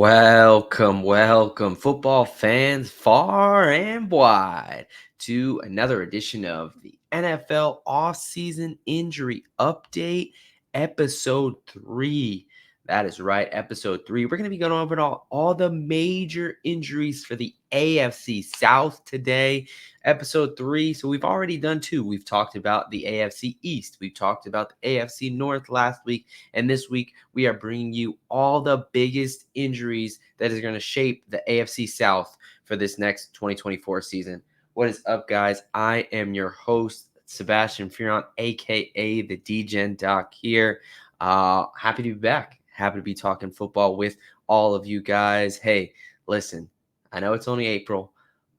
Welcome, football fans far and wide, to another edition of the NFL Offseason Injury Update, Episode 3. That is right, Episode 3. We're going to be going over all the major injuries for the AFC South today, Episode 3. So we've already done 2. We've talked about the AFC East. We've talked about the AFC North last week. And this week, we are bringing you all the biggest injuries that is going to shape the AFC South for this next 2024 season. What is up, guys? I am your host, Sebastian Firon, a.k.a. the DGen Doc here. Happy to be back. Happy to be talking football with all of you guys. Hey, listen, I know it's only April,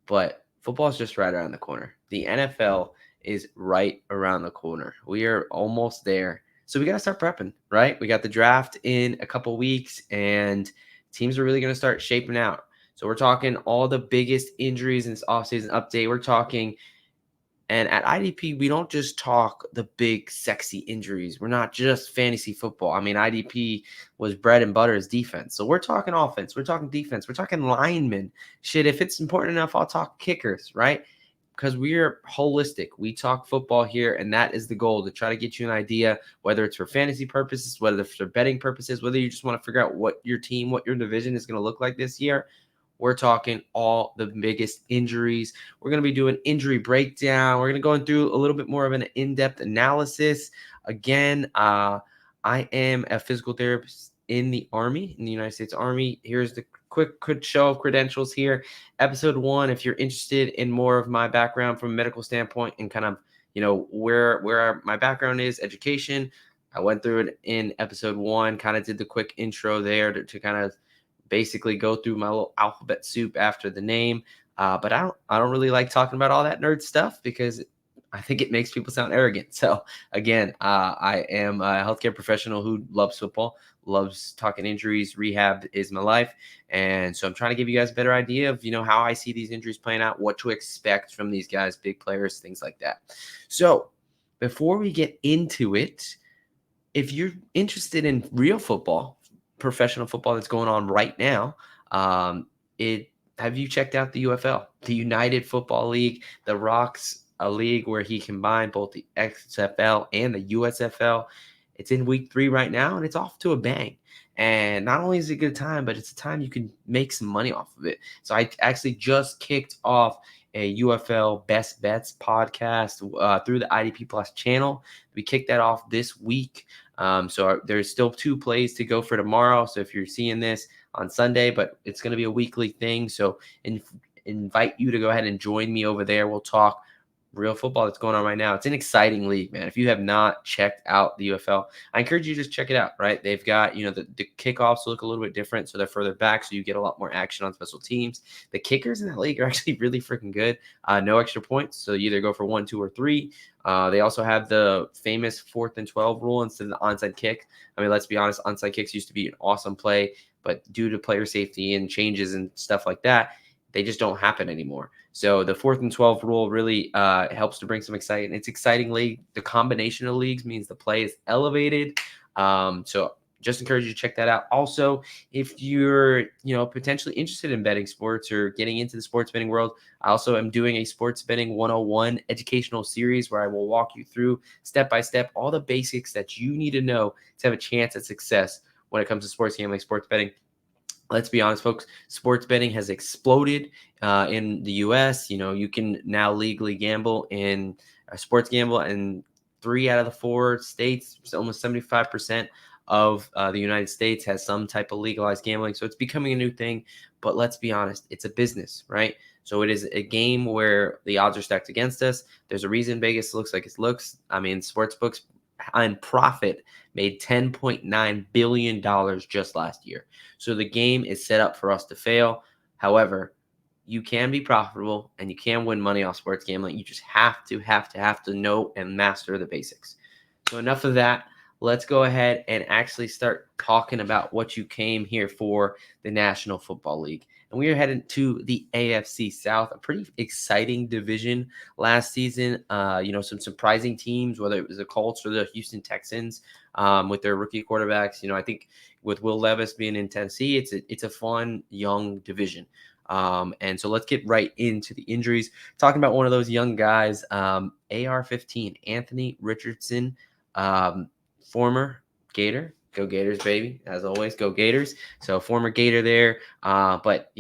but football is just right around the corner. The NFL is right around the corner. We are almost there. So we got to start prepping, right? We got the draft in a couple weeks, and teams are really going to start shaping out. So we're talking all the biggest injuries in this offseason update. We're talking, and at IDP, we don't just talk the big, sexy injuries. We're not just fantasy football. I mean, IDP was bread and butter as defense. So we're talking offense. We're talking defense. We're talking linemen. Shit, if it's important enough, I'll talk kickers, right? Because we're holistic. We talk football here, and that is the goal, to try to get you an idea, whether it's for fantasy purposes, whether it's for betting purposes, whether you just want to figure out what your team, what your division is going to look like this year. We're talking all the biggest injuries. We're going to be doing injury breakdown. We're going to go through a little bit more of an in-depth analysis. Again, I am a physical therapist in the Army, in the United States Army. Here's the quick show of credentials here. Episode 1, if you're interested in more of my background from a medical standpoint and kind of, where my background is, education, I went through it in episode 1, kind of did the quick intro there to kind of basically go through my little alphabet soup after the name. But I don't really like talking about all that nerd stuff because I think it makes people sound arrogant. So again, I am a healthcare professional who loves football, loves talking injuries. Rehab is my life. And so I'm trying to give you guys a better idea of, how I see these injuries playing out, what to expect from these guys, big players, things like that. So before we get into it, if you're interested in real football, professional football that's going on right now, have you checked out the UFL, the United Football League? The Rock's a league where he combined both the XFL and the USFL. It's in week 3 right now, and it's off to a bang. And not only is it a good time, but it's a time you can make some money off of it. So I actually just kicked off a UFL Best Bets podcast through the IDP Plus channel. We kicked that off this week. So there's still 2 plays to go for tomorrow. So if you're seeing this on Sunday, but it's going to be a weekly thing. So invite you to go ahead and join me over there. We'll talk real football that's going on right now. It's an exciting league, man. If you have not checked out the UFL, I encourage you to just check it out, right? They've got, the kickoffs look a little bit different, so they're further back, so you get a lot more action on special teams. The kickers in that league are actually really freaking good. No extra points, so you either go for 1, 2, or 3. They also have the famous 4th and 12 rule instead of the onside kick. I mean, let's be honest, onside kicks used to be an awesome play, but due to player safety and changes and stuff like that, they just don't happen anymore. So the 4th and 12 rule really helps to bring some excitement. It's exciting league. The combination of leagues means the play is elevated. So just encourage you to check that out. Also, if you're, potentially interested in betting sports or getting into the sports betting world, I also am doing a sports betting 101 educational series where I will walk you through step by step all the basics that you need to know to have a chance at success when it comes to sports gambling, sports betting. Let's be honest, folks, sports betting has exploded in the U.S. You can now legally gamble in sports gamble in 3 out of the 4 states. So almost 75% of the United States has some type of legalized gambling. So it's becoming a new thing. But let's be honest, it's a business, right? So it is a game where the odds are stacked against us. There's a reason Vegas looks like it looks. I mean, sports books on profit made $10.9 billion just last year. So the game is set up for us to fail. However, you can be profitable and you can win money off sports gambling. You just have to know and master the basics. So enough of that. Let's go ahead and actually start talking about what you came here for, the National Football League. And we are heading to the AFC South, a pretty exciting division last season. Some surprising teams, whether it was the Colts or the Houston Texans with their rookie quarterbacks. I think with Will Levis being in Tennessee, it's a fun young division. And so let's get right into the injuries. Talking about one of those young guys, AR-15, Anthony Richardson, former Gator. Go Gators, baby. As always, go Gators. So former Gator there. But,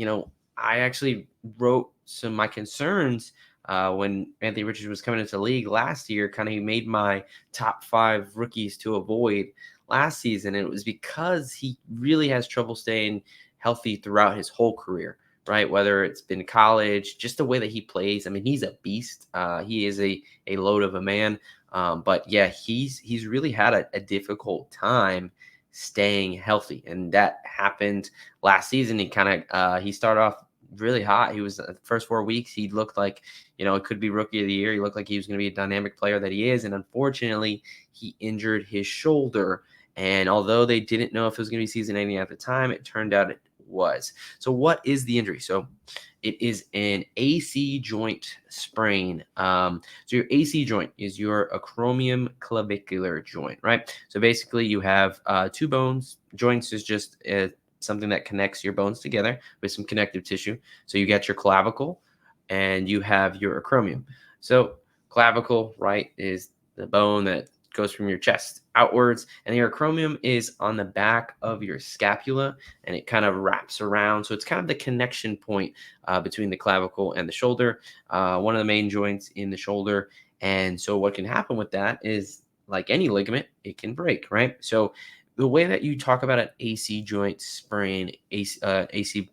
I actually wrote some of my concerns when Anthony Richardson was coming into the league last year. Kind of made my top 5 rookies to avoid last season. And it was because he really has trouble staying healthy throughout his whole career, right? Whether it's been college, just the way that he plays. I mean, he's a beast. He is a load of a man. But yeah, he's really had a difficult time staying healthy, and that happened last season. He started off really hot. He was the first 4 weeks. He looked like, it could be rookie of the year. He looked like he was going to be a dynamic player that he is. And unfortunately, he injured his shoulder. And although they didn't know if it was going to be season ending at the time, it turned out it was. So what is the injury? So it is an AC joint sprain. So your AC joint is your acromion clavicular joint, right? So basically you have 2 bones. Joints is just something that connects your bones together with some connective tissue. So you got your clavicle and you have your acromion. So clavicle, right, is the bone that goes from your chest outwards, and your acromion is on the back of your scapula, and it kind of wraps around. So it's kind of the connection point between the clavicle and the shoulder, one of the main joints in the shoulder. And so what can happen with that is, like any ligament, it can break, right? So the way that you talk about an AC joint sprain, AC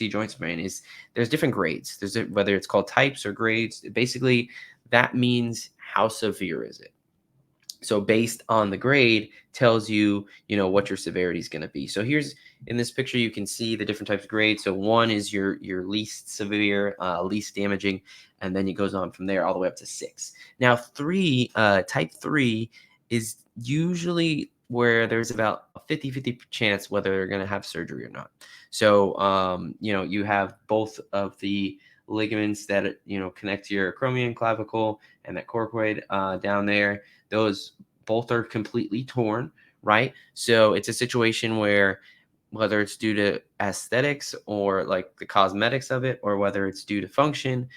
joint sprain, is there's different grades. Whether it's called types or grades. Basically, that means how severe is it. So based on the grade tells you, what your severity is going to be. So here's in this picture, you can see the different types of grades. So 1 is your least severe, least damaging, and then it goes on from there all the way up to 6. Now type 3 is usually where there's about a 50-50 chance whether they're going to have surgery or not. So, you have both of the ligaments that, connect to your acromion clavicle and that coracoid down there. Those both are completely torn, right? So it's a situation where, whether it's due to aesthetics or like the cosmetics of it, or whether it's due to function,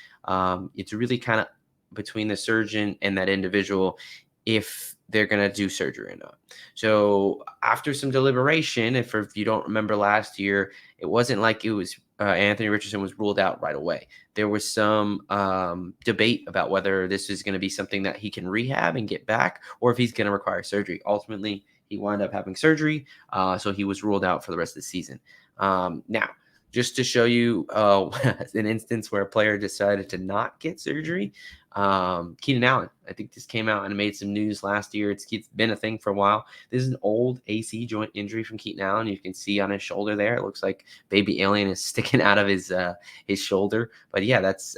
it's really kind of between the surgeon and that individual if they're going to do surgery or not. So after some deliberation, if you don't remember last year, it wasn't like it was Anthony Richardson was ruled out right away. There was some debate about whether this is going to be something that he can rehab and get back, or if he's going to require surgery. Ultimately, he wound up having surgery, so he was ruled out for the rest of the season. Now, just to show you an instance where a player decided to not get surgery, Keenan Allen. I think this came out and made some news last year. It's been a thing for a while. This is an old AC joint injury from Keenan Allen. You can see on his shoulder there. It looks like baby alien is sticking out of his shoulder. But yeah, that's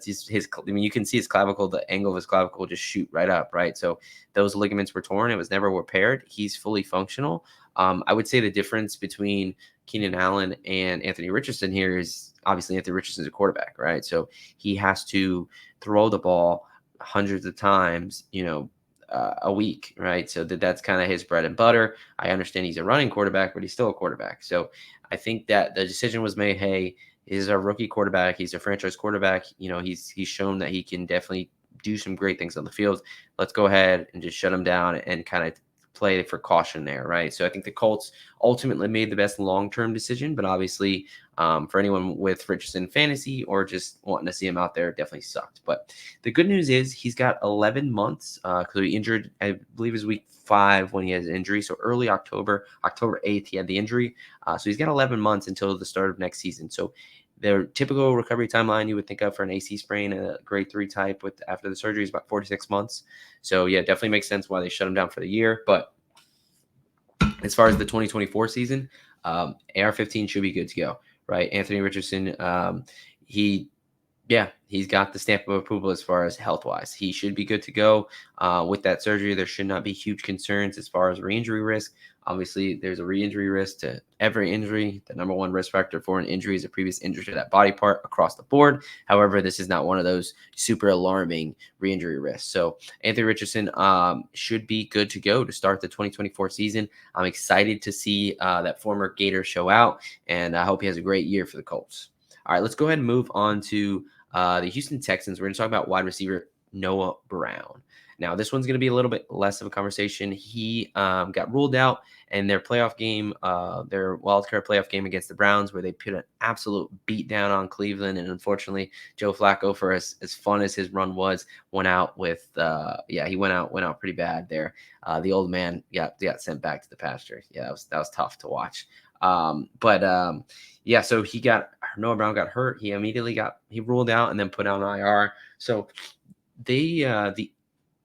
his. I mean, you can see his clavicle. The angle of his clavicle just shoot right up, right? So those ligaments were torn. It was never repaired. He's fully functional. I would say the difference between Keenan Allen and Anthony Richardson here is obviously Anthony Richardson's a quarterback, right? So he has to throw the ball hundreds of times, a week, right? So that's kind of his bread and butter. I understand he's a running quarterback, but he's still a quarterback. So I think that the decision was made, hey, he's a rookie quarterback. He's a franchise quarterback. He's shown that he can definitely do some great things on the field. Let's go ahead and just shut him down and kind of play for caution there, right? So I think the Colts ultimately made the best long-term decision, but obviously for anyone with Richardson fantasy or just wanting to see him out there, definitely sucked. But the good news is he's got 11 months because he injured, I believe it was week 5 when he had his injury. So early October 8th, he had the injury. So he's got 11 months until the start of next season. So the typical recovery timeline you would think of for an AC sprain, a grade 3 type after the surgery, is about 4 to 6 months. So yeah, definitely makes sense why they shut him down for the year. But as far as the 2024 season, AR-15 should be good to go, right? Anthony Richardson, he Yeah, he's got the stamp of approval as far as health-wise. He should be good to go with that surgery. There should not be huge concerns as far as re-injury risk. Obviously, there's a re-injury risk to every injury. The number one risk factor for an injury is a previous injury to that body part across the board. However, this is not one of those super alarming re-injury risks. So Anthony Richardson should be good to go to start the 2024 season. I'm excited to see that former Gator show out, and I hope he has a great year for the Colts. All right, let's go ahead and move on to the Houston Texans. We're going to talk about wide receiver Noah Brown. Now, this one's going to be a little bit less of a conversation. He got ruled out in their playoff game, their wildcard playoff game against the Browns, where they put an absolute beat down on Cleveland. And unfortunately, Joe Flacco, for as fun as his run was, went out with he went out pretty bad there. The old man got sent back to the pasture. Yeah, that was tough to watch. So Noah Brown got hurt. He immediately he ruled out and then put on IR. So the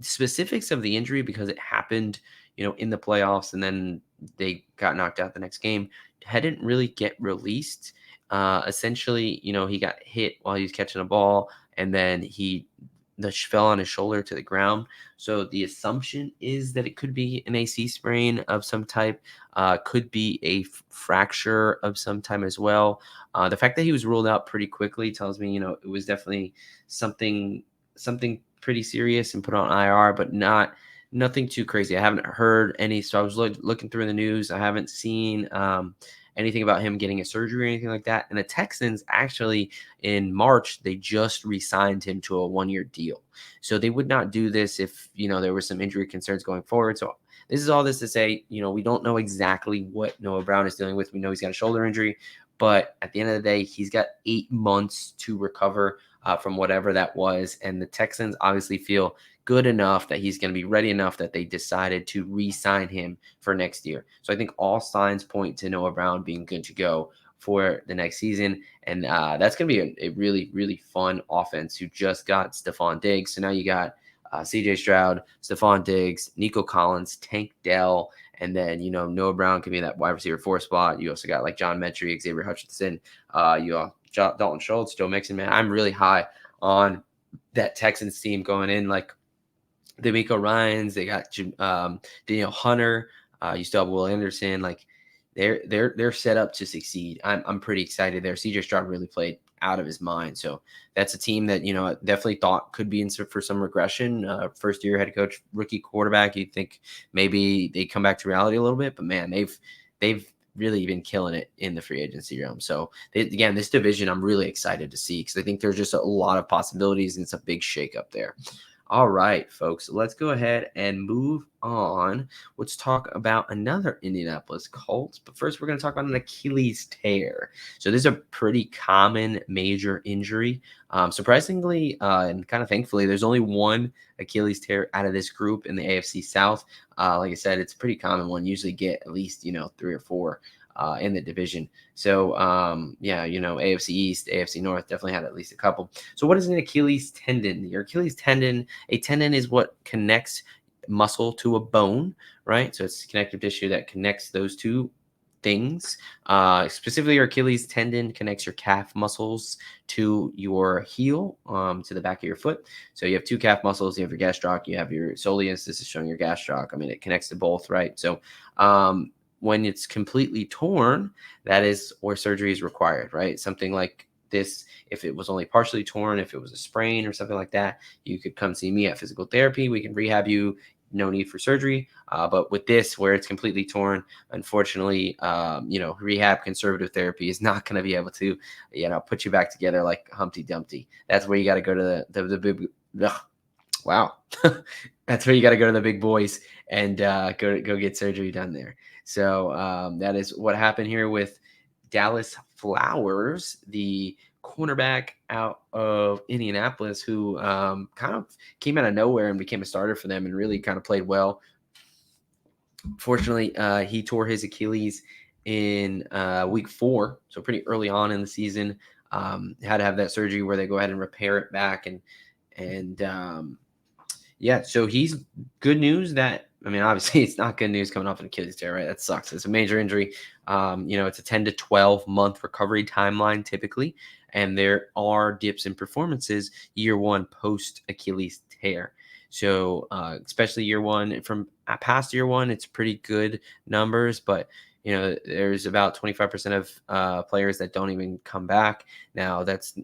specifics of the injury, because it happened, in the playoffs and then they got knocked out the next game, hadn't really get released. Essentially, he got hit while he was catching a ball, and then he fell on his shoulder to the ground. So the assumption is that it could be an AC sprain of some type, could be a fracture of some type as well. The fact that he was ruled out pretty quickly tells me, it was definitely something pretty serious and put on IR, but nothing too crazy. I haven't heard any. So I was looking through the news. I haven't seen anything about him getting a surgery or anything like that. And the Texans actually in March, they just re-signed him to a 1-year deal. So they would not do this if, there were some injury concerns going forward. So this is all this to say, we don't know exactly what Noah Brown is dealing with. We know he's got a shoulder injury, but at the end of the day, he's got 8 months to recover from whatever that was. And the Texans obviously feel good enough that he's going to be ready enough that they decided to re-sign him for next year. So I think all signs point to Noah Brown being good to go for the next season. And that's going to be a really, really fun offense who just got Stephon Diggs. So now you got CJ Stroud, Stephon Diggs, Nico Collins, Tank Dell, and then, Noah Brown can be that wide receiver 4 spot. You also got like John Metry, Xavier Hutchinson, Dalton Schultz, Joe Mixon. Man, I'm really high on that Texans team going in. Like the D'Amico Ryans, they got Daniel Hunter. You still have Will Anderson. Like they're set up to succeed. I'm pretty excited there. CJ Stroud really played out of his mind. So that's a team that, definitely thought could be in for some regression. First year head coach, rookie quarterback. You'd think maybe they come back to reality a little bit, but man, they've really been killing it in the free agency realm. So again, this division I'm really excited to see because I think there's just a lot of possibilities and it's a big shakeup there. All right, folks, let's go ahead and move on. Let's talk about another Indianapolis Colts. But first, we're going to talk about an Achilles tear. So this is a pretty common major injury. Surprisingly, and kind of thankfully, there's only one Achilles tear out of this group in the AFC South. Like I said, it's a pretty common one. Usually get at least, 3 or 4 in the division. So, AFC East, AFC North definitely had at least a couple. So what is an Achilles tendon? Your Achilles tendon, a tendon is what connects muscle to a bone, right? So it's connective tissue that connects those two things. Specifically, your Achilles tendon connects your calf muscles to your heel, to the back of your foot. So you have 2 calf muscles. You have your gastroc, you have your soleus. This is showing your gastroc. I mean, it connects to both, right? So, when it's completely torn, that is where surgery is required, right? Something like this, if it was only partially torn, if it was a sprain or something like that, you could come see me at physical therapy. We can rehab you, no need for surgery. But with this, where it's completely torn, unfortunately, rehab conservative therapy is not going to be able to, put you back together like Humpty Dumpty. That's where you got to go to the big, wow. That's where you got to go to the big boys and go get surgery done there. So that is what happened here with Dallas Flowers, the cornerback out of Indianapolis, who kind of came out of nowhere and became a starter for them and really kind of played well. Fortunately, he tore his Achilles in week 4, so pretty early on in the season. Had to have that surgery where they go ahead and repair it back, and so he's good news that I mean, obviously, it's not good news coming off an Achilles tear, right? That sucks. It's a major injury. It's a 10 to 12 month recovery timeline typically, and there are dips in performances year one post Achilles tear. So, especially year one, from past year one, it's pretty good numbers, but there's about 25% of players that don't even come back. Now, that's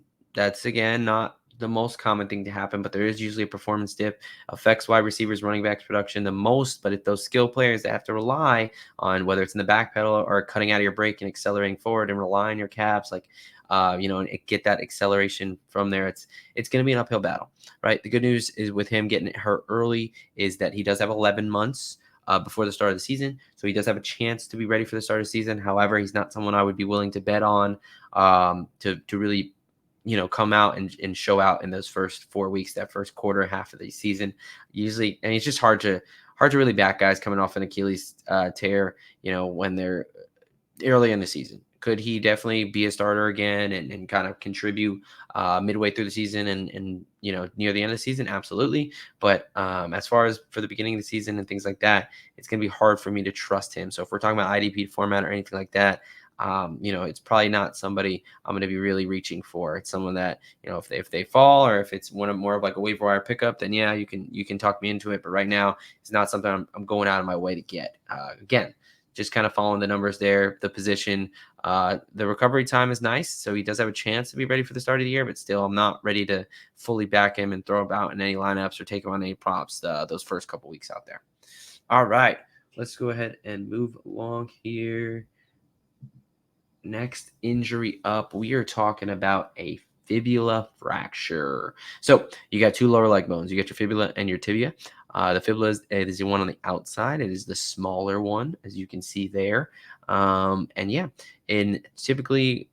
again not the most common thing to happen, but there is usually a performance dip. Affects wide receivers, running backs production the most, but if those skill players that have to rely on whether it's in the back pedal or cutting out of your brake and accelerating forward and rely on your calves, and get that acceleration from there, it's going to be an uphill battle, right? The good news is with him getting hurt early is that he does have 11 months before the start of the season. So he does have a chance to be ready for the start of the season. However, he's not someone I would be willing to bet on to really come out and show out in those first 4 weeks, that first quarter, half of the season. Usually, and it's just hard to really back guys coming off an Achilles tear, when they're early in the season. Could he definitely be a starter again and kind of contribute midway through the season and near the end of the season? Absolutely. But as far as for the beginning of the season and things like that, it's going to be hard for me to trust him. So if we're talking about IDP format or anything like that, it's probably not somebody I'm going to be really reaching for. It's someone that, if they fall or if it's more of like a waiver wire pickup, then yeah, you can talk me into it. But right now, it's not something I'm going out of my way to get. Again, just kind of following the numbers there, the position, the recovery time is nice. So he does have a chance to be ready for the start of the year, but still, I'm not ready to fully back him and throw him out in any lineups or take him on any props those first couple weeks out there. All right, let's go ahead and move along here. Next injury up, we are talking about a fibula fracture. So you got two lower leg bones. You got your fibula and your tibia. The fibula is the one on the outside. It is the smaller one, as you can see there. And typically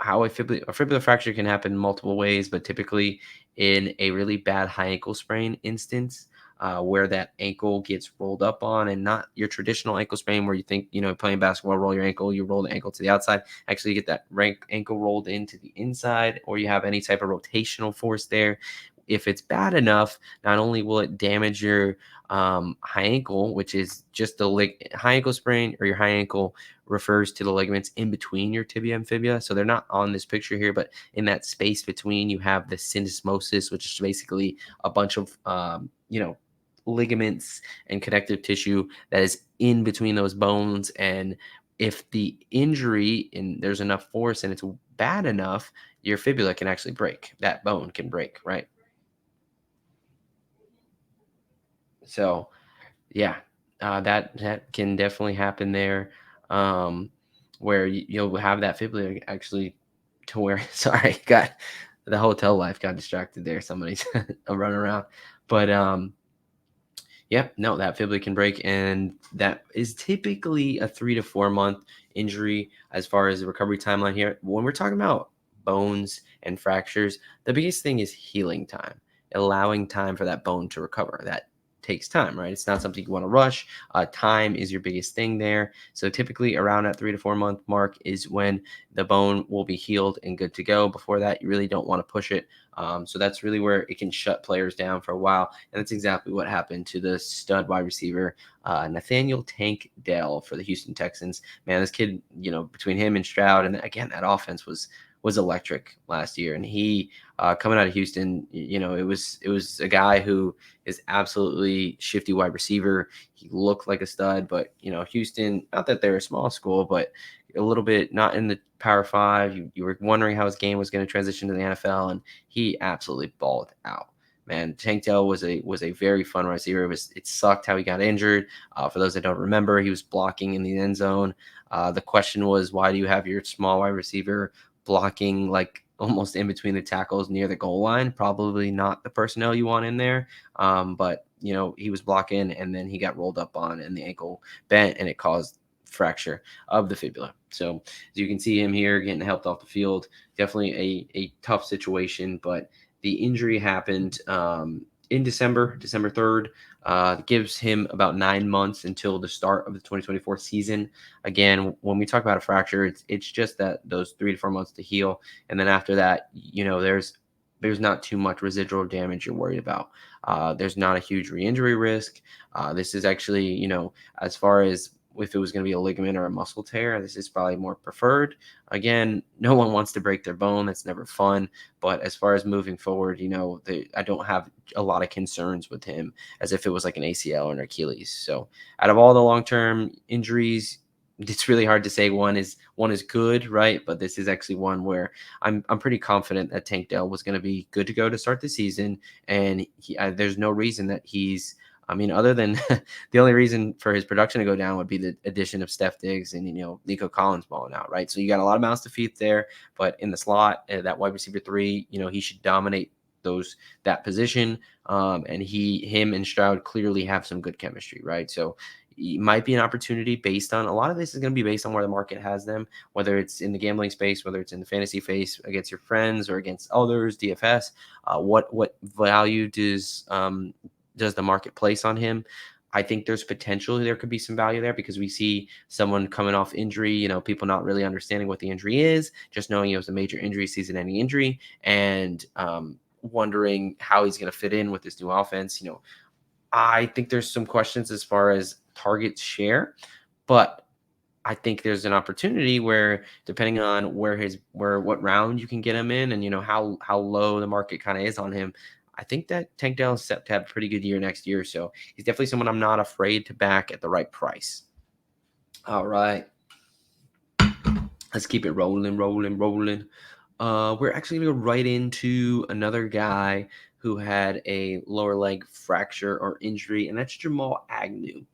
how a fibula fracture can happen multiple ways, but typically in a really bad high ankle sprain instance, where that ankle gets rolled up on, and not your traditional ankle sprain where you think, playing basketball, roll your ankle, you roll the ankle to the outside. Actually, you get that ankle rolled into the inside, or you have any type of rotational force there. If it's bad enough, not only will it damage your high ankle, which is just the high ankle sprain, or your high ankle refers to the ligaments in between your tibia and fibula. So they're not on this picture here, but in that space between, you have the syndesmosis, which is basically a bunch of, ligaments and connective tissue that is in between those bones. And if the injury and there's enough force and it's bad enough, your fibula can actually break. That bone can break, right? So yeah, that can definitely happen there, where you'll have that fibula actually to where sorry, got the hotel life got distracted there. Somebody's running around, but yep, no, that fibula can break, and that is typically a 3 to 4 month injury as far as the recovery timeline here. When we're talking about bones and fractures, the biggest thing is healing time, allowing time for that bone to recover. That takes time, right? It's not something you want to rush. Time is your biggest thing there. So typically around that 3 to 4 month mark is when the bone will be healed and good to go. Before that, you really don't want to push it. So that's really where it can shut players down for a while. And that's exactly what happened to the stud wide receiver, Nathaniel Tank Dell for the Houston Texans. Man, this kid, between him and Stroud, and again, that offense was electric last year. And he, coming out of Houston, it was a guy who is absolutely shifty wide receiver. He looked like a stud, but Houston, not that they're a small school, but a little bit not in the Power Five. You were wondering how his game was going to transition to the NFL, and he absolutely balled out. Man, Tank Dell was a very fun receiver. It sucked how he got injured. For those that don't remember, he was blocking in the end zone. The question was, why do you have your small wide receiver blocking like almost in between the tackles near the goal line? Probably not the personnel you want in there. But he was blocking, and then he got rolled up on, and the ankle bent, and it caused fracture of the fibula. So as you can see him here getting helped off the field, definitely a tough situation, but the injury happened in December 3rd. Gives him about 9 months until the start of the 2024 season. Again, when we talk about a fracture, it's just that those 3 to 4 months to heal. And then after that, there's there's not too much residual damage you're worried about. There's not a huge re-injury risk. This is actually, as far as if it was going to be a ligament or a muscle tear, this is probably more preferred. Again, no one wants to break their bone. That's never fun. But as far as moving forward, I don't have a lot of concerns with him as if it was like an ACL or an Achilles. So out of all the long-term injuries, it's really hard to say one is good, right? But this is actually one where I'm pretty confident that Tank Dell was going to be good to go to start the season, and there's no reason that he's. I mean, other than the only reason for his production to go down would be the addition of Steph Diggs and Nico Collins balling out, right? So you got a lot of mouths to feed there, but in the slot, that wide receiver 3, he should dominate that position. And him and Stroud clearly have some good chemistry, right? So it might be an opportunity based on a lot of this is going to be based on where the market has them, whether it's in the gambling space, whether it's in the fantasy space against your friends or against others, DFS. What value does the market place on him? I think there's potential there could be some value there because we see someone coming off injury, people not really understanding what the injury is, just knowing it was a major injury, season-ending injury, and wondering how he's going to fit in with this new offense. I think there's some questions as far as target share, but I think there's an opportunity where depending on what round you can get him in and how low the market kind of is on him, I think that Tank Dell is set to have a pretty good year next year. So he's definitely someone I'm not afraid to back at the right price. All right. Let's keep it rolling. We're actually going to go right into another guy who had a lower leg fracture or injury, and that's Jamal Agnew.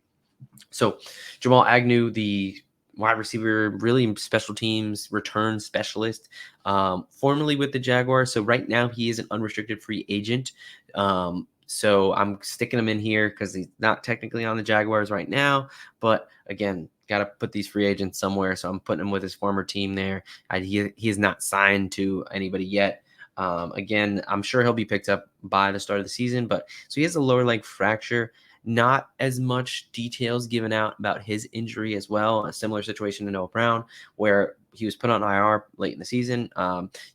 So Jamal Agnew, the wide receiver, really special teams return specialist, formerly with the Jaguars. So right now he is an unrestricted free agent. So I'm sticking him in here because he's not technically on the Jaguars right now. But again, got to put these free agents somewhere. So I'm putting him with his former team there. He is not signed to anybody yet. Again, I'm sure he'll be picked up by the start of the season. But so he has a lower leg fracture. Not as much details given out about his injury as well. A similar situation to Noah Brown, where he was put on IR late in the season.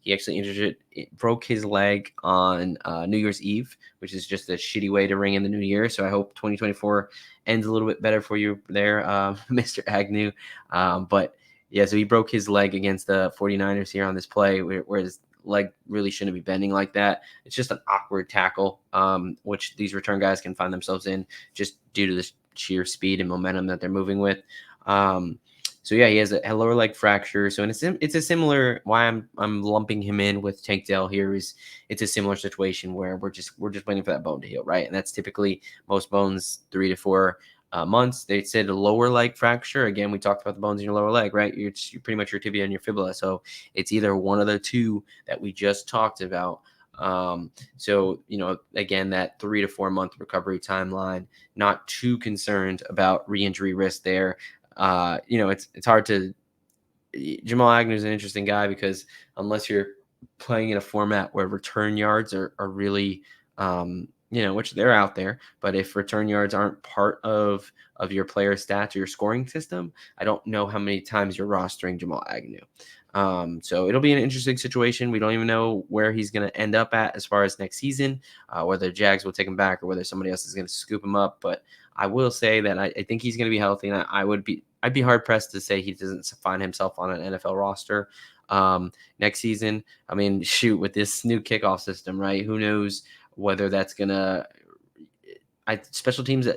He actually broke his leg on New Year's Eve, which is just a shitty way to ring in the new year. So I hope 2024 ends a little bit better for you there, Mr. Agnew. But yeah, so he broke his leg against the 49ers here on this play, where his leg really shouldn't be bending like that. It's just an awkward tackle, which these return guys can find themselves in just due to the sheer speed and momentum that they're moving with. So yeah, he has a lower leg fracture. So it's a similar why I'm lumping him in with Tank Dell here is it's a similar situation where we're just waiting for that bone to heal, right? And that's typically most bones 3 to 4 months. They said a lower leg fracture. Again, we talked about the bones in your lower leg, right? You're pretty much your tibia and your fibula. So it's either one of the two that we just talked about. So, again, that 3 to 4 month recovery timeline, not too concerned about re-injury risk there. It's hard to, Jamal Agnew is an interesting guy because unless you're playing in a format where return yards are really, which they're out there, but if return yards aren't part of your player stats or your scoring system, I don't know how many times you're rostering Jamal Agnew. So it'll be an interesting situation. We don't even know where he's going to end up at as far as next season, whether Jags will take him back or whether somebody else is going to scoop him up. But I will say that I think he's going to be healthy, and I'd be hard pressed to say he doesn't find himself on an NFL roster next season. I mean, shoot, with this new kickoff system, right? Who knows whether that's gonna. Special teams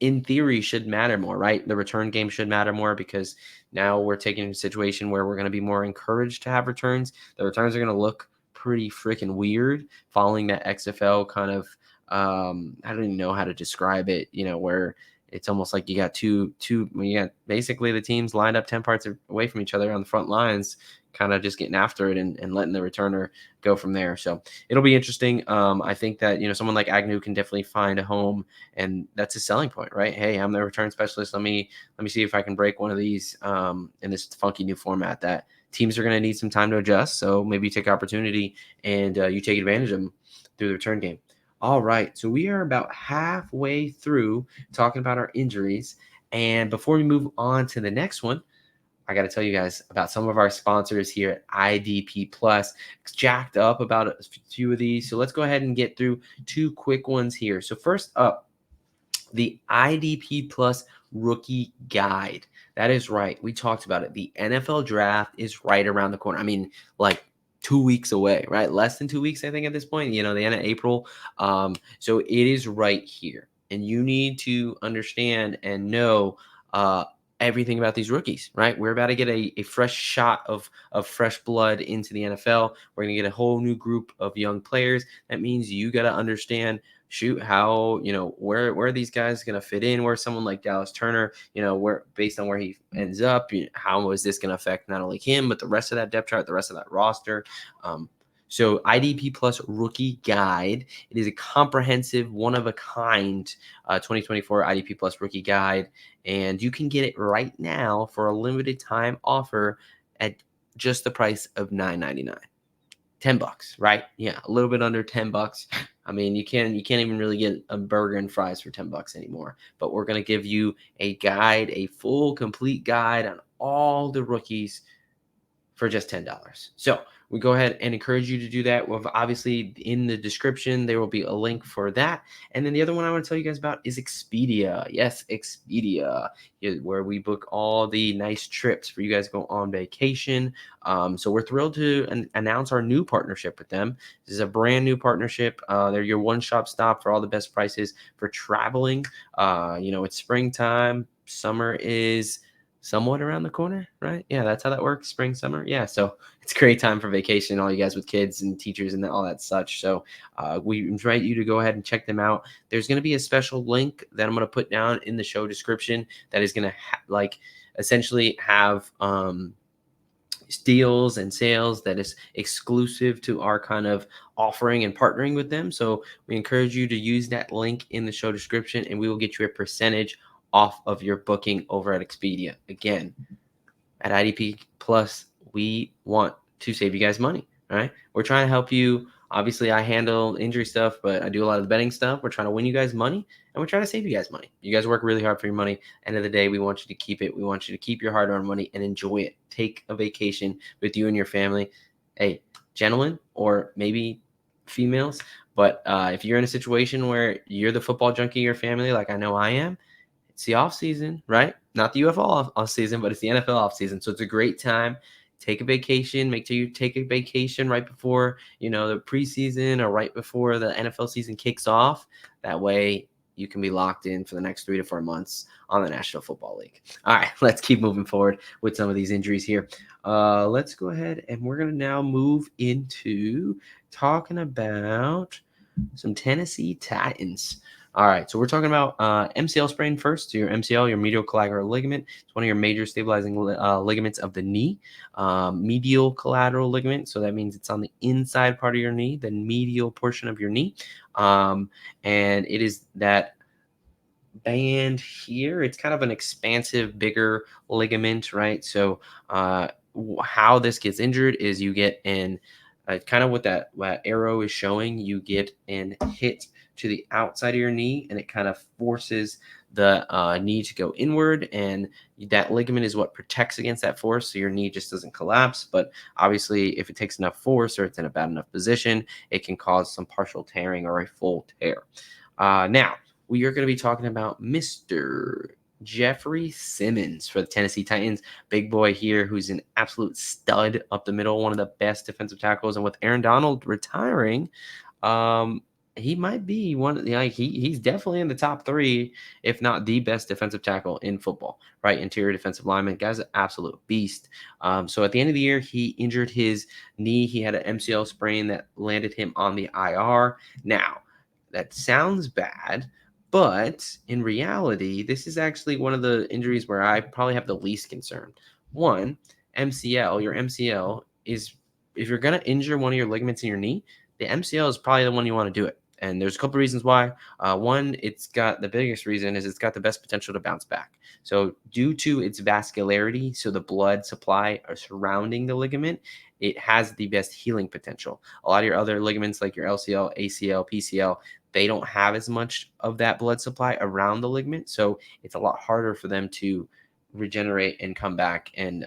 in theory should matter more, right? The return game should matter more because now we're taking a situation where we're going to be more encouraged to have returns. The returns are going to look pretty freaking weird following that XFL kind of. I don't even know how to describe it. Where it's almost like you got you got basically the teams lined up 10 parts away from each other on the front lines, kind of just getting after it and letting the returner go from there. So it'll be interesting. I think that, someone like Agnew can definitely find a home, and that's a selling point, right? Hey, I'm the return specialist. Let me see if I can break one of these in this funky new format that teams are going to need some time to adjust. So maybe you take opportunity and you take advantage of them through the return game. All right, so we are about halfway through talking about our injuries. And before we move on to the next one, I got to tell you guys about some of our sponsors here at IDP Plus. It's jacked up about a few of these. So let's go ahead and get through two quick ones here. So first up, the IDP Plus Rookie Guide. That is right. We talked about it. The NFL Draft is right around the corner. I mean, like 2 weeks away, right? Less than 2 weeks, I think, at this point. The end of April. So it is right here, and you need to understand and know everything about these rookies, right? We're about to get a fresh shot of fresh blood into the NFL. We're going to get a whole new group of young players. That means you got to understand how where these guys going to fit in, where someone like Dallas Turner, where based on where he ends up, how is this going to affect not only him but the rest of that depth chart, the rest of that roster. So IDP Plus Rookie Guide, it is a comprehensive, one of a kind 2024 IDP Plus Rookie Guide, and you can get it right now for a limited time offer at just the price of $9.99. $10, right? Yeah, a little bit under $10. I mean, you can't even really get a burger and fries for $10 anymore. But we're gonna give you a guide, a full, complete guide on all the rookies for just $10. So we go ahead and encourage you to do that. Well, obviously in the description, there will be a link for that. And then the other one I want to tell you guys about is Expedia. Yes, Expedia, where we book all the nice trips for you guys to go on vacation. So we're thrilled to announce our new partnership with them. This is a brand new partnership. They're your one-stop stop for all the best prices for traveling. It's springtime. Summer is somewhat around the corner, right? Yeah, that's how that works. Spring, summer. Yeah, so it's a great time for vacation, all you guys with kids and teachers and all that such. So we invite you to go ahead and check them out. There's going to be a special link that I'm going to put down in the show description that is going to essentially have deals and sales that is exclusive to our kind of offering and partnering with them. So we encourage you to use that link in the show description, and we will get you a percentage off of your booking over at Expedia. Again, at IDP Plus, we want to save you guys money, right? We're trying to help you. Obviously, I handle injury stuff, but I do a lot of the betting stuff. We're trying to win you guys money, and we're trying to save you guys money. You guys work really hard for your money. End of the day, we want you to keep it. We want you to keep your hard-earned money and enjoy it. Take a vacation with you and your family. Hey, gentlemen, or maybe females, but if you're in a situation where you're the football junkie of your family, like I know I am, it's the off season, right? Not the UFL off season, but it's the NFL off season. So it's a great time. Take a vacation. Make sure you take a vacation right before, the preseason or right before the NFL season kicks off. That way you can be locked in for the next 3 to 4 months on the National Football League. All right, let's keep moving forward with some of these injuries here. Let's go ahead and we're going to now move into talking about some Tennessee Titans. All right, so we're talking about MCL sprain first. So your MCL, your medial collateral ligament. It's one of your major stabilizing ligaments of the knee. Medial collateral ligament, so that means it's on the inside part of your knee, the medial portion of your knee. And it is that band here. It's kind of an expansive, bigger ligament, right? So how this gets injured is you get in kind of what that arrow is showing, you get in hit to the outside of your knee, and it kind of forces the knee to go inward, and that ligament is what protects against that force, so your knee just doesn't collapse. But obviously, if it takes enough force or it's in a bad enough position, it can cause some partial tearing or a full tear. Now, we are going to be talking about Mr. Jeffrey Simmons for the Tennessee Titans. Big boy here who's an absolute stud up the middle, one of the best defensive tackles. And with Aaron Donald retiring, he might be one. He's definitely in the top 3, if not the best defensive tackle in football. Right, interior defensive lineman, guy's an absolute beast. So at the end of the year, he injured his knee. He had an MCL sprain that landed him on the IR. Now, that sounds bad, but in reality, this is actually one of the injuries where I probably have the least concern. One, MCL, your MCL is, if you're going to injure one of your ligaments in your knee, the MCL is probably the one you want to do it. And there's a couple reasons why. One, the biggest reason is it's got the best potential to bounce back. So due to its vascularity, so the blood supply surrounding the ligament, it has the best healing potential. A lot of your other ligaments like your LCL, ACL, PCL, they don't have as much of that blood supply around the ligament. So it's a lot harder for them to regenerate and come back and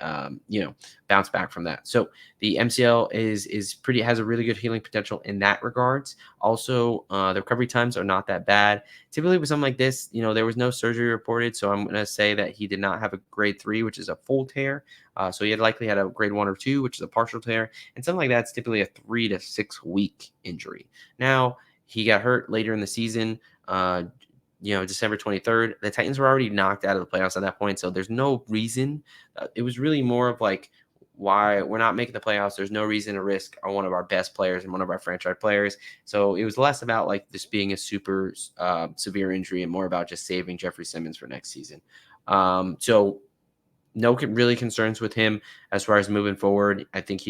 bounce back from that. So the MCL has a really good healing potential in that regards. Also, the recovery times are not that bad. Typically with something like this, there was no surgery reported, so I'm going to say that he did not have a grade 3, which is a full tear. So he had likely had a grade 1 or 2, which is a partial tear, and something like that's typically a 3 to 6 week injury. Now he got hurt later in the season. December 23rd, the Titans were already knocked out of the playoffs at that point. So there's no reason. It was really more of like, why we're not making the playoffs. There's no reason to risk on one of our best players and one of our franchise players. So it was less about like this being a super severe injury and more about just saving Jeffrey Simmons for next season. So no really concerns with him as far as moving forward. I think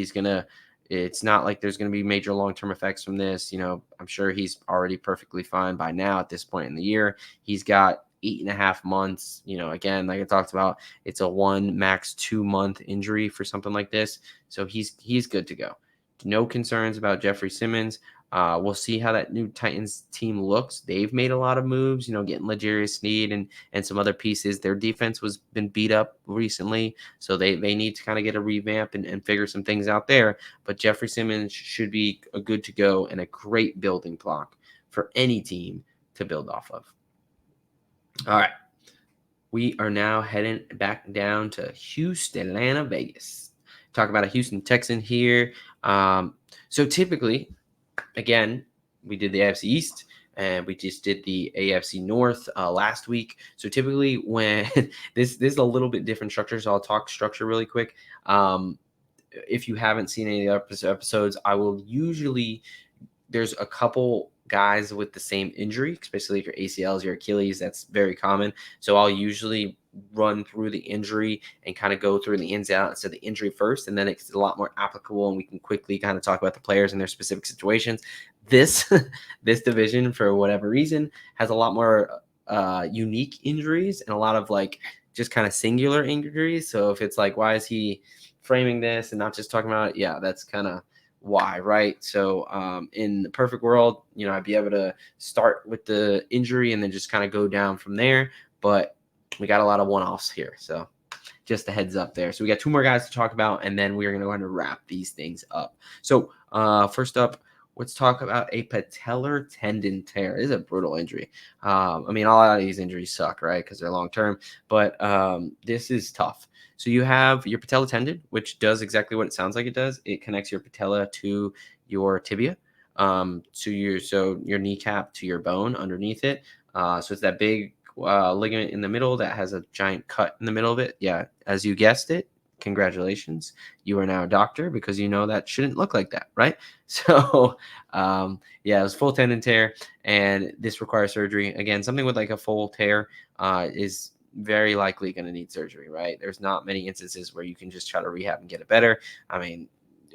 it's not like there's going to be major long-term effects from this. I'm sure he's already perfectly fine by now at this point in the year. He's got 8.5 months. Again, like I talked about, it's a 1 max 2-month injury for something like this. So he's good to go. No concerns about Jeffrey Simmons. We'll see how that new Titans team looks. They've made a lot of moves, getting L'Jarius Sneed and some other pieces. Their defense was been beat up recently, so they need to kind of get a revamp and figure some things out there. But Jeffrey Simmons should be a good to go and a great building block for any team to build off of. All right. We are now heading back down to Houston, Atlanta, Vegas. Talk about a Houston Texan here. So typically, again, we did the AFC East and we just did the AFC North last week. So typically when this is a little bit different structure, so I'll talk structure really quick. If you haven't seen any of the episodes, I will usually, there's a couple guys with the same injury, especially if your ACLs, your Achilles, that's very common. So I'll usually run through the injury and kind of go through the ins and outs of the injury first, and then it's a lot more applicable and we can quickly kind of talk about the players and their specific situations. This division, for whatever reason, has a lot more unique injuries and a lot of like just kind of singular injuries. So if it's like, why is he framing this and not just talking about it? Yeah, that's kind of why, right? So in the perfect world, I'd be able to start with the injury and then just kind of go down from there. But we got a lot of one-offs here. So just a heads up there. So we got 2 more guys to talk about, and then we're going to go ahead and wrap these things up. So first up, let's talk about a patellar tendon tear. This is a brutal injury. A lot of these injuries suck, right? Because they're long-term. But this is tough. So you have your patellar tendon, which does exactly what it sounds like it does. It connects your patella to your tibia, so your kneecap to your bone underneath it. So it's that big ligament in the middle that has a giant cut in the middle of it. Yeah, as you guessed it, congratulations. You are now a doctor because that shouldn't look like that, right? So it was full tendon tear, and this requires surgery. Again, something with like a full tear is very likely going to need surgery, right? There's not many instances where you can just try to rehab and get it better.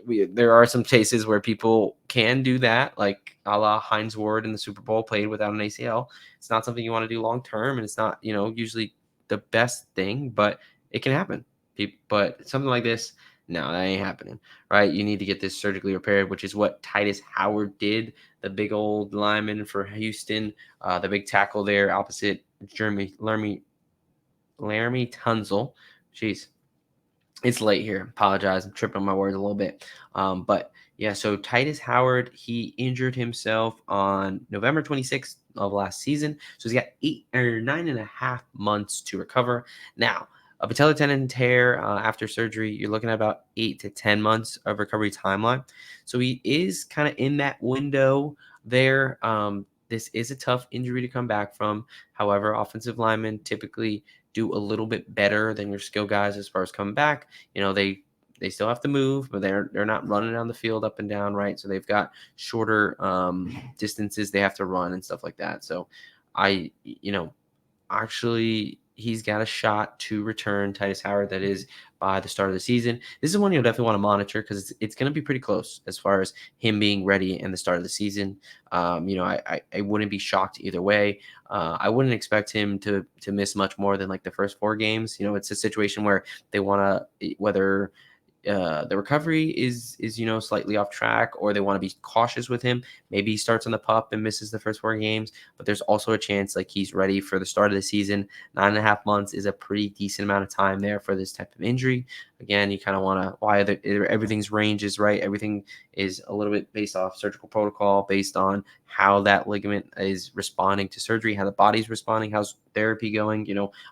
There are some cases where people can do that, like a la Hines Ward in the Super Bowl, played without an ACL. It's not something you want to do long term, and it's not, usually the best thing, but it can happen. But something like this, no, that ain't happening, right? You need to get this surgically repaired, which is what Tytus Howard did, the big old lineman for Houston, the big tackle there opposite Laramie Tunzel. Jeez. It's late here. Apologize. I'm tripping on my words a little bit. But yeah, so Tytus Howard, he injured himself on November 26th of last season. So he's got 9.5 months to recover. Now, a patellar tendon tear after surgery, you're looking at about 8 to 10 months of recovery timeline. So he is kind of in that window there. This is a tough injury to come back from. However, offensive linemen typically do a little bit better than your skill guys as far as coming back. They still have to move, but they're not running down the field up and down, right? So they've got shorter distances they have to run and stuff like that. So actually he's got a shot to return, Tytus Howard, that is by the start of the season. This is one you'll definitely want to monitor because it's going to be pretty close as far as him being ready and the start of the season. I wouldn't be shocked either way. I wouldn't expect him to miss much more than like the first 4 games. It's a situation where they want to, whether the recovery is slightly off track, or they want to be cautious with him. Maybe he starts on the pup and misses the first 4 games, but there's also a chance like he's ready for the start of the season. 9.5 months is a pretty decent amount of time there for this type of injury. Again, you kind of want to everything's range is right. Everything is a little bit based off surgical protocol, based on how that ligament is responding to surgery, how the body's responding, how's therapy going.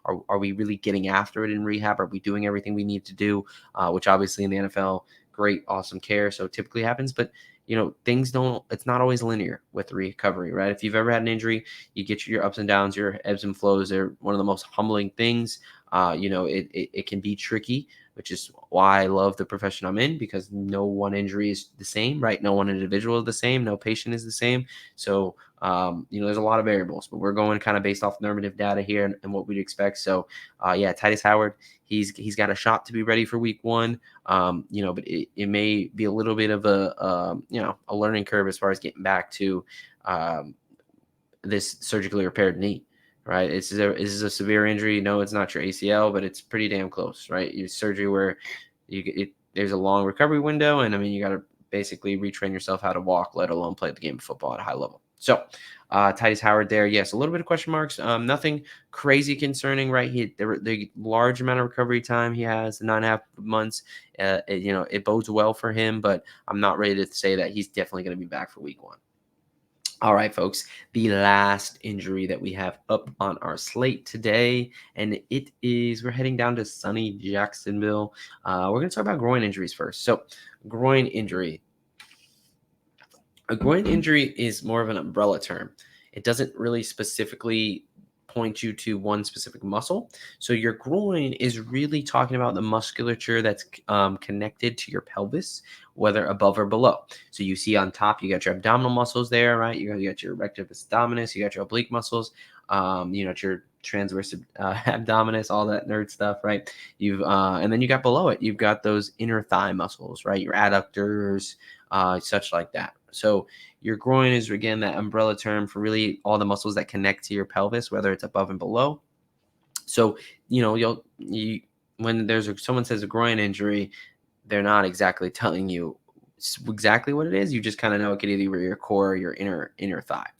Are we really getting after it in rehab? Are we doing everything we need to do? Which obviously in the NFL, great, awesome care. So typically happens, but it's not always linear with recovery, right? If you've ever had an injury, you get your ups and downs, your ebbs and flows. They're one of the most humbling things. It can be tricky, which is why I love the profession I'm in, because no one injury is the same, right? No one individual is the same. No patient is the same. So, there's a lot of variables, but we're going kind of based off normative data here and what we'd expect. So, Tytus Howard, he's got a shot to be ready for week 1. But it may be a little bit of a learning curve as far as getting back to this surgically repaired knee, right? This is a severe injury. No, it's not your ACL, but it's pretty damn close, right? Your surgery where there's a long recovery window, and you got to basically retrain yourself how to walk, let alone play the game of football at a high level. So, Tytus Howard there, yes, a little bit of question marks. Nothing crazy concerning, right? The large amount of recovery time he has, 9.5 months. It bodes well for him, but I'm not ready to say that he's definitely going to be back for week 1. All right, folks, the last injury that we have up on our slate today, and we're heading down to sunny Jacksonville. We're going to talk about groin injuries first. So, groin injury. A groin injury is more of an umbrella term. It doesn't really specifically point you to one specific muscle. So your groin is really talking about the musculature that's connected to your pelvis, whether above or below. So you see on top, you got your abdominal muscles there, right? You got your rectus abdominis, you got your oblique muscles, your transverse abdominis, all that nerd stuff, right? And then you got below it, you've got those inner thigh muscles, right? Your adductors, such like that. So your groin is, again, that umbrella term for really all the muscles that connect to your pelvis, whether it's above and below. So, when someone says a groin injury, they're not exactly telling you exactly what it is. You just kind of know it could either be your core or your inner thigh.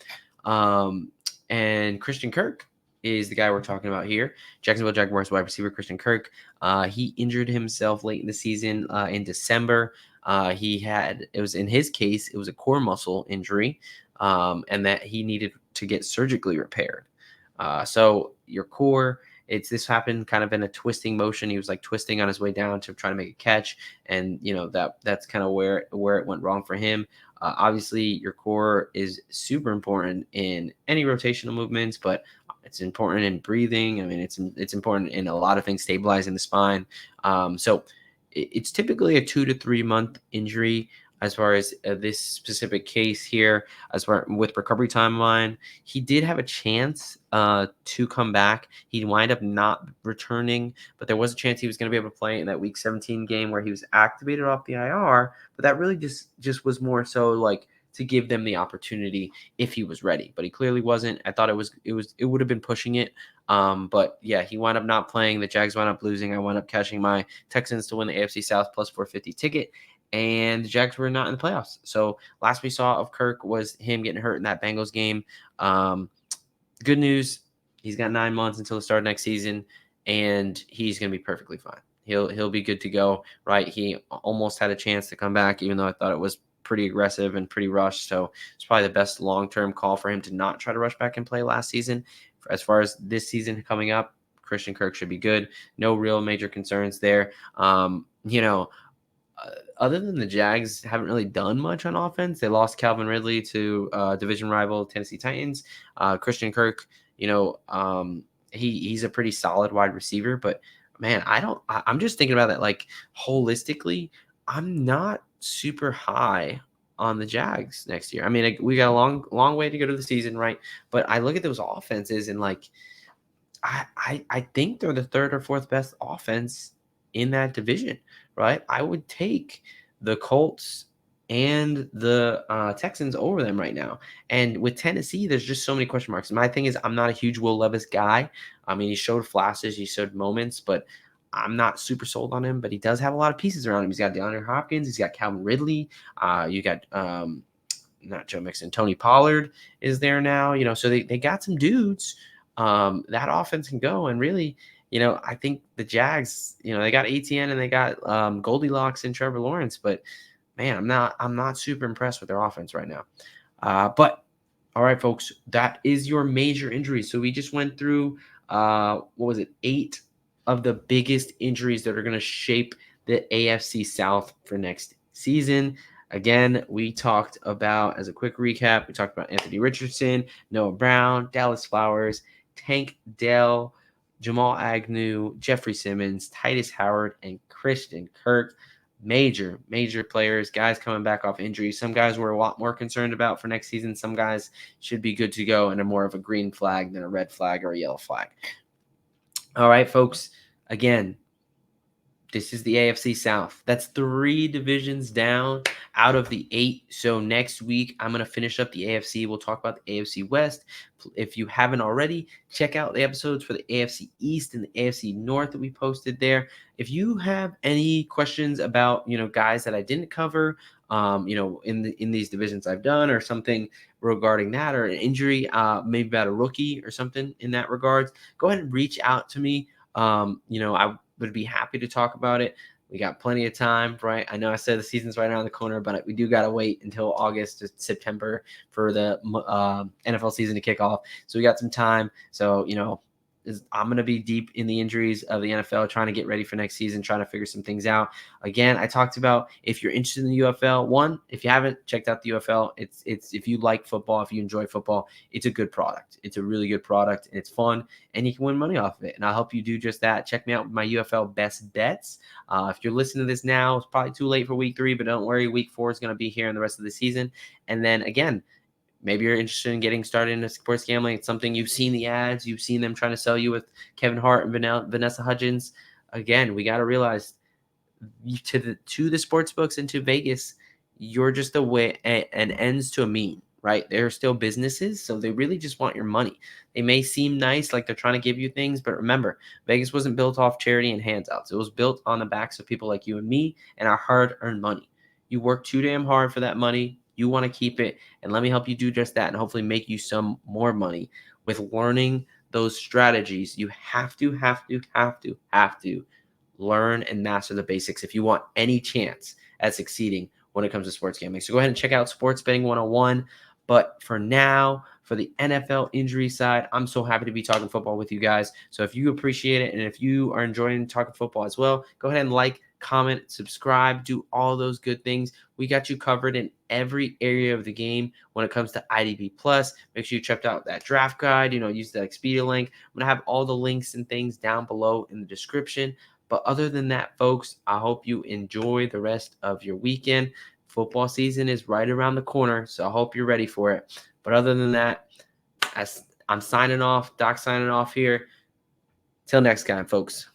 And Christian Kirk is the guy we're talking about here. Jacksonville Jaguars wide receiver Christian Kirk. He injured himself late in the season in December. In his case, it was a core muscle injury, and that he needed to get surgically repaired. So your core, this happened kind of in a twisting motion. He was like twisting on his way down to try to make a catch, and that's kind of where it went wrong for him. Obviously, your core is super important in any rotational movements, but it's important in breathing. It's important in a lot of things, stabilizing the spine. So it's typically a 2 to 3 month injury as far as this specific case here. As far with recovery timeline, he did have a chance to come back. He wind up not returning, but there was a chance he was going to be able to play in that week 17 game where he was activated off the IR. But that really just was more so like to give them the opportunity if he was ready, but he clearly wasn't. I thought it would have been pushing it. But yeah, he wound up not playing. The Jags wound up losing. I wound up cashing my Texans to win the AFC South plus 450 ticket, and the Jags were not in the playoffs. So last we saw of Kirk was him getting hurt in that Bengals game. Good news, he's got 9 months until the start of next season, and he's going to be perfectly fine. He'll be good to go, right? He almost had a chance to come back, even though I thought it was pretty aggressive and pretty rushed. So it's probably the best long-term call for him to not try to rush back and play last season. As far as this season coming up, Christian Kirk should be good. No real major concerns there. Other than the Jags haven't really done much on offense. They lost Calvin Ridley to division rival Tennessee Titans. Christian Kirk, he's a pretty solid wide receiver, but man, I'm just thinking about that like holistically. I'm not super high on the Jags next year. We got a long way to go to the season, right? But I look at those offenses and like I think they're the third or fourth best offense in that division, right? I would take the Colts and the Texans over them right now. And with Tennessee, there's just so many question marks. My thing is, I'm not a huge Will Levis guy. He showed flashes, he showed moments, but I'm not super sold on him, but he does have a lot of pieces around him. He's got DeAndre Hopkins. He's got Calvin Ridley. You got not Joe Mixon. Tony Pollard is there now. So they got some dudes. That offense can go. And really, I think the Jags, they got ATN and they got Goldilocks and Trevor Lawrence. But man, I'm not super impressed with their offense right now. But all right, folks, that is your major injuries. So we just went through 8 of the biggest injuries that are going to shape the AFC South for next season. Again, we talked about, as a quick recap, we talked about Anthony Richardson, Noah Brown, Dallas Flowers, Tank Dell, Jamal Agnew, Jeffrey Simmons, Tytus Howard, and Christian Kirk. Major players, guys coming back off injury. Some guys we're a lot more concerned about for next season. Some guys should be good to go and are more of a green flag than a red flag or a yellow flag. All right, folks. Again, this is the AFC South. That's 3 divisions down out of the 8. So next week, I'm going to finish up the AFC. We'll talk about the AFC West. If you haven't already, check out the episodes for the AFC East and the AFC North that we posted there. If you have any questions about, guys that I didn't cover, in these divisions I've done, or something regarding that, or an injury, maybe about a rookie or something in that regards, go ahead and reach out to me. I would be happy to talk about it. We got plenty of time, right? I know I said the season's right around the corner, but we do got to wait until August to September for the NFL season to kick off. So we got some time. So, I'm going to be deep in the injuries of the NFL, trying to get ready for next season, trying to figure some things out. Again, I talked about, if you're interested in the UFL, if you haven't checked out the UFL, it's if you like football, if you enjoy football, it's a good product. It's a really good product, and it's fun, and you can win money off of it. And I'll help you do just that. Check me out with my UFL best bets. If you're listening to this now, it's probably too late for week 3, but don't worry, week 4 is going to be here in the rest of the season. And then again, maybe you're interested in getting started in sports gambling. It's something you've seen the ads. You've seen them trying to sell you with Kevin Hart and Vanessa Hudgens. Again, we got to realize, to the sports books and to Vegas, you're just an ends to a mean, right? They're still businesses, so they really just want your money. They may seem nice, like they're trying to give you things, but remember, Vegas wasn't built off charity and handouts. It was built on the backs of people like you and me and our hard-earned money. You work too damn hard for that money. You want to keep it, and let me help you do just that and hopefully make you some more money with learning those strategies. You have to learn and master the basics if you want any chance at succeeding when it comes to sports gambling. So go ahead and check out Sports Betting 101. But for now, for the NFL injury side, I'm so happy to be talking football with you guys. So if you appreciate it, and if you are enjoying talking football as well, go ahead and like, comment, subscribe, do all those good things. We got you covered in every area of the game when it comes to IDP Plus. Make sure you check out that draft guide, use the Expedia link. I'm going to have all the links and things down below in the description. But other than that, folks, I hope you enjoy the rest of your weekend. Football season is right around the corner, so I hope you're ready for it. But other than that, I'm signing off. Doc signing off here. Till next time, folks.